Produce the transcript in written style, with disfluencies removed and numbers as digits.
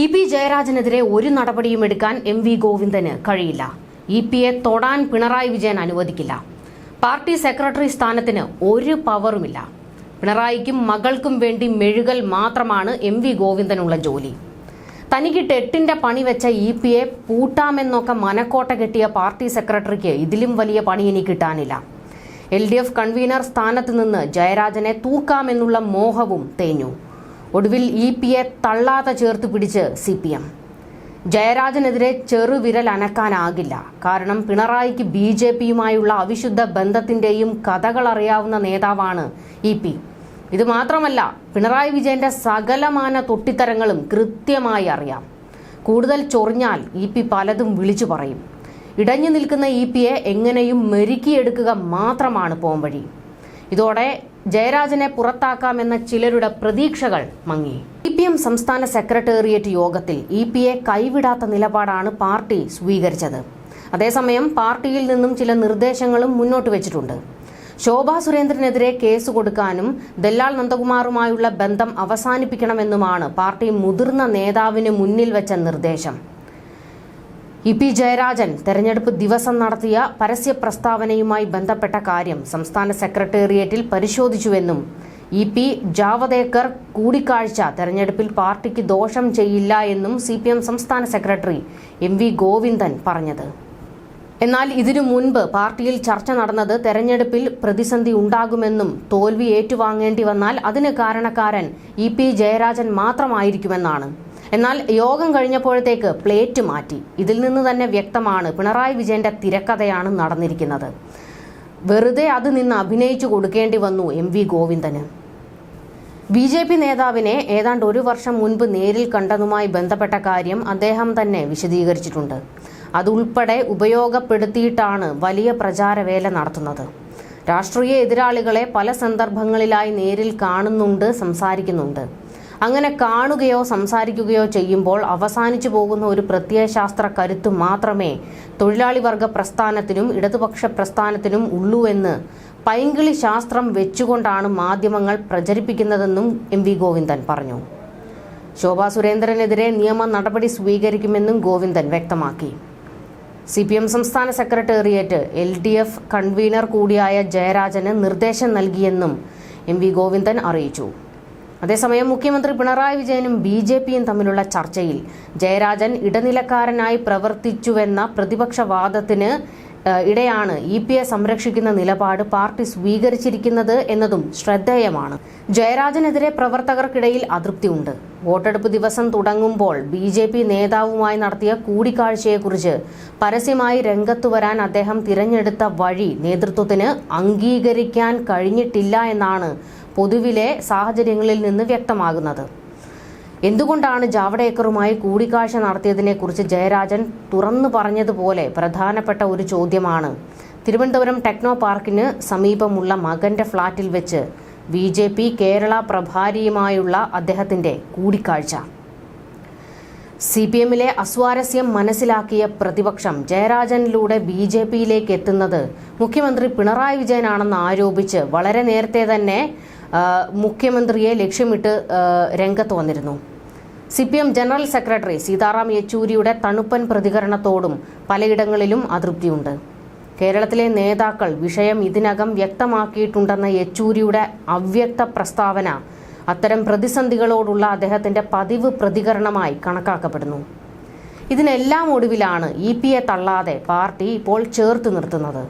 EP. ജയരാജനെതിരെ ഒരു നടപടിയും എടുക്കാൻ എം.വി. ഗോവിന്ദന് കഴിയില്ല. ഇ.പി.യെ തൊടാൻ പിണറായി വിജയൻ അനുവദിക്കില്ല. പാർട്ടി സെക്രട്ടറി സ്ഥാനത്തിന് ഒരു പവറുമില്ല. പിണറായിക്കും മകൾക്കും വേണ്ടി മെഴുകൽ മാത്രമാണ് എം.വി. ഗോവിന്ദനുള്ള ജോലി. തനിക്കിട്ട് 8ന്റെ പണി വെച്ച ഇ.പി.യെ പൂട്ടാമെന്നൊക്കെ മനക്കോട്ട കെട്ടിയ പാർട്ടി സെക്രട്ടറിക്ക് ഇതിലും വലിയ പണി ഇനി കിട്ടാനില്ല. LDF കൺവീനർ സ്ഥാനത്ത് നിന്ന് ജയരാജനെ തൂക്കാമെന്നുള്ള മോഹവും തേഞ്ഞു. ഒടുവിൽ ഇ.പി.യെ തള്ളാതെ ചേർത്ത് പിടിച്ച് CPM. ജയരാജനെതിരെ ചെറുവിരൽ അനക്കാനാകില്ല. കാരണം പിണറായിക്ക് BJPയുമായുള്ള അവിശുദ്ധ ബന്ധത്തിന്റെയും കഥകളറിയാവുന്ന നേതാവാണ് ഇ.പി. ഇത് മാത്രമല്ല, പിണറായി വിജയന്റെ സകലമാന തൊട്ടിത്തരങ്ങളും കൃത്യമായി അറിയാം. കൂടുതൽ ചൊറിഞ്ഞാൽ ഇ.പി. പലതും വിളിച്ചു പറയും. ഇടഞ്ഞു നിൽക്കുന്ന ഇ.പി.യെ എങ്ങനെയും മെരുക്കിയെടുക്കുക മാത്രമാണ് പോംവഴി. ഇതോടെ ജയരാജനെ പുറത്താക്കാമെന്ന ചിലരുടെ പ്രതീക്ഷകൾ മങ്ങി. CPM സംസ്ഥാന സെക്രട്ടേറിയറ്റ് യോഗത്തിൽ ഇ.പി.യെ കൈവിടാത്ത നിലപാടാണ് പാർട്ടി സ്വീകരിച്ചത്. അതേസമയം പാർട്ടിയിൽ നിന്നും ചില നിർദ്ദേശങ്ങളും മുന്നോട്ട് വെച്ചിട്ടുണ്ട്. ശോഭാ സുരേന്ദ്രനെതിരെ കേസ് കൊടുക്കാനും ദല്ലാൽ നന്ദകുമാറുമായുള്ള ബന്ധം അവസാനിപ്പിക്കണമെന്നുമാണ് പാർട്ടി മുതിർന്ന നേതാവിന് മുന്നിൽ വെച്ച നിർദ്ദേശം. ഇ.പി. ജയരാജൻ തെരഞ്ഞെടുപ്പ് ദിവസം നടത്തിയ പരസ്യ പ്രസ്താവനയുമായി ബന്ധപ്പെട്ട കാര്യം സംസ്ഥാന സെക്രട്ടേറിയറ്റിൽ പരിശോധിച്ചുവെന്നും ഇ.പി. ജാവദേക്കർ കൂടിക്കാഴ്ച തെരഞ്ഞെടുപ്പിൽ പാർട്ടിക്ക് ദോഷം ചെയ്യില്ല എന്നും CPM സംസ്ഥാന സെക്രട്ടറി എം.വി. ഗോവിന്ദൻ പറഞ്ഞത്. എന്നാൽ ഇതിനു മുൻപ് പാർട്ടിയിൽ ചർച്ച നടന്നത് തെരഞ്ഞെടുപ്പിൽ പ്രതിസന്ധി ഉണ്ടാകുമെന്നും തോൽവി ഏറ്റുവാങ്ങേണ്ടി വന്നാൽ അതിന് കാരണക്കാരൻ ഇ.പി. ജയരാജൻ മാത്രമായിരിക്കുമെന്നാണ്. എന്നാൽ യോഗം കഴിഞ്ഞപ്പോഴത്തേക്ക് പ്ലേറ്റ് മാറ്റി. ഇതിൽ നിന്ന് തന്നെ വ്യക്തമാണ് പിണറായി വിജയന്റെ തിരക്കഥയാണ് നടന്നിരിക്കുന്നത്. വെറുതെ അത് നിന്ന് അഭിനയിച്ചു കൊടുക്കേണ്ടി വന്നു എം.വി. ഗോവിന്ദന്. BJP നേതാവിനെ ഏതാണ്ട് 1 വർഷം മുൻപ് നേരിൽ കണ്ടതുമായി ബന്ധപ്പെട്ട കാര്യം അദ്ദേഹം തന്നെ വിശദീകരിച്ചിട്ടുണ്ട്. അതുൾപ്പെടെ ഉപയോഗപ്പെടുത്തിയിട്ടാണ് വലിയ പ്രചാരവേല നടത്തുന്നത്. രാഷ്ട്രീയ എതിരാളികളെ പല സന്ദർഭങ്ങളിലായി നേരിൽ കാണുന്നുണ്ട്, സംസാരിക്കുന്നുണ്ട്. അങ്ങനെ കാണുകയോ സംസാരിക്കുകയോ ചെയ്യുമ്പോൾ അവസാനിച്ചു പോകുന്ന ഒരു പ്രത്യയശാസ്ത്ര കരുത്ത് മാത്രമേ തൊഴിലാളി വർഗ പ്രസ്ഥാനത്തിനും ഇടതുപക്ഷ പ്രസ്ഥാനത്തിനും ഉള്ളൂവെന്ന് പൈങ്കിളി ശാസ്ത്രം വെച്ചുകൊണ്ടാണ് മാധ്യമങ്ങൾ പ്രചരിപ്പിക്കുന്നതെന്നും എം.വി. ഗോവിന്ദൻ പറഞ്ഞു. ശോഭാ സുരേന്ദ്രനെതിരെ നിയമ നടപടി സ്വീകരിക്കുമെന്നും ഗോവിന്ദൻ വ്യക്തമാക്കി. CPM സംസ്ഥാന സെക്രട്ടേറിയറ്റ് LDF കൺവീനർ കൂടിയായ ജയരാജന് നിർദ്ദേശം നൽകിയെന്നും എം.വി. ഗോവിന്ദൻ അറിയിച്ചു. അതേസമയം മുഖ്യമന്ത്രി പിണറായി വിജയനും BJPയും തമ്മിലുള്ള ചർച്ചയിൽ ജയരാജൻ ഇടനിലക്കാരനായി പ്രവർത്തിച്ചുവെന്ന പ്രതിപക്ഷ വാദത്തിന് ഇടെയാണ് ഇ.പി.യെ സംരക്ഷിക്കുന്ന നിലപാട് പാർട്ടി സ്വീകരിച്ചിരിക്കുന്നത് എന്നതും ശ്രദ്ധേയമാണ്. ജയരാജനെതിരെ പ്രവർത്തകർക്കിടയിൽ അതൃപ്തിയുണ്ട്. വോട്ടെടുപ്പ് ദിവസം തുടങ്ങുമ്പോൾ BJP നേതാവുമായി നടത്തിയ കൂടിക്കാഴ്ചയെക്കുറിച്ച് പരസ്യമായി രംഗത്തുവരാൻ അദ്ദേഹം തിരഞ്ഞെടുത്ത വഴി നേതൃത്വത്തിന് അംഗീകരിക്കാൻ കഴിഞ്ഞിട്ടില്ല എന്നാണ് പൊതുവിലെ സാഹചര്യങ്ങളിൽ നിന്ന് വ്യക്തമാകുന്നത്. എന്തുകൊണ്ടാണ് ജാവദേക്കറുമായി കൂടിക്കാഴ്ച നടത്തിയതിനെക്കുറിച്ച് ജയരാജൻ തുറന്നു പറഞ്ഞതുപോലെ പ്രധാനപ്പെട്ട ഒരു ചോദ്യമാണ് തിരുവനന്തപുരം ടെക്നോ പാർക്കിന് സമീപമുള്ള മകന്റെ ഫ്ളാറ്റിൽ വെച്ച് BJP കേരള പ്രഭാരിയുമായുള്ള അദ്ദേഹത്തിന്റെ കൂടിക്കാഴ്ച. CPMലെ അസ്വാരസ്യം മനസ്സിലാക്കിയ പ്രതിപക്ഷം ജയരാജനിലൂടെ BJPയിലേക്ക് എത്തുന്നത് മുഖ്യമന്ത്രി പിണറായി വിജയനാണെന്ന് ആരോപിച്ച് വളരെ നേരത്തെ തന്നെ മുഖ്യമന്ത്രിയെ ലക്ഷ്യമിട്ട് രംഗത്ത് വന്നിരുന്നു. CPM ജനറൽ സെക്രട്ടറി സീതാറാം യെച്ചൂരിയുടെ തണുപ്പൻ പ്രതികരണത്തോടും പലയിടങ്ങളിലും അതൃപ്തിയുണ്ട്. കേരളത്തിലെ നേതാക്കൾ വിഷയം ഇതിനകം വ്യക്തമാക്കിയിട്ടുണ്ടെന്ന യെച്ചൂരിയുടെ അവ്യക്ത പ്രസ്താവന അത്തരം പ്രതിസന്ധികളോടുള്ള അദ്ദേഹത്തിന്റെ പതിവ് പ്രതികരണമായി കണക്കാക്കപ്പെടുന്നു. ഇതിനെല്ലാം ഒടുവിലാണ് ഇ.പി.യെ തള്ളാതെ പാർട്ടി ഇപ്പോൾ ചേർത്ത് നിർത്തുന്നത്.